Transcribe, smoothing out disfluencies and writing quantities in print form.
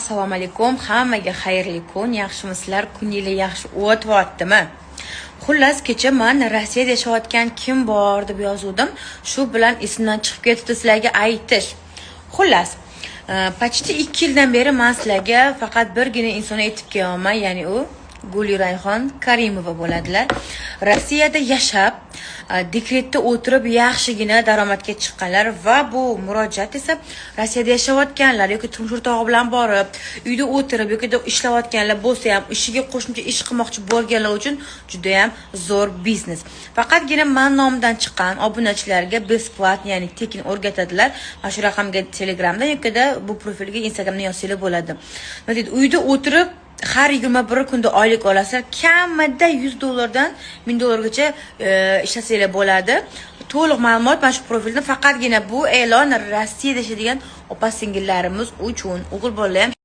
Assalomu alaykum. Hammaga xayrli kun. Yaxshimisizlar? Kuningiz yaxshi o'tyaptimi? Xullas, kecha men Rossiyada yashayotgan kim bor deb yozuvdim. Shu bilan esimdan chiqib ketdi sizlarga aytish. Xullas, почти 2 yildan beri men sizlarga faqat birgina inson aytib kelaman, ya'ni u Gulirayxon Karimova bo'ladilar. Rossiyada yashab, dekretda o'tirib yaxshigina daromadga chiqqanlar va bu murojaat esa Rossiyada yashayotganlar yoki turmush o'rtog'i bilan borib, uyda o'tirib yoki ishlayotganlar bo'lsa ham, ishiga qo'shimcha ish qilmoqchi bo'lganlar uchun juda ham zo'r biznes. Faqatgina men nomidan chiqqan obunachilarga besplat, ya'ni tekin o'rgatadilar. Mana shu raqamga Telegramdan yoki bu profilga Instagramdan yozsanglar bo'ladi. Uyda o'tirib har 21 kunda oylik olasizlar, kamida $100 dan $1000 ishlasanglar bo'ladi. To'liq ma'lumot mana shu profilda. Faqatgina bu e'lon Rossiyada yashaydigan opa-singillarimiz uchun. O'g'il bolalar ham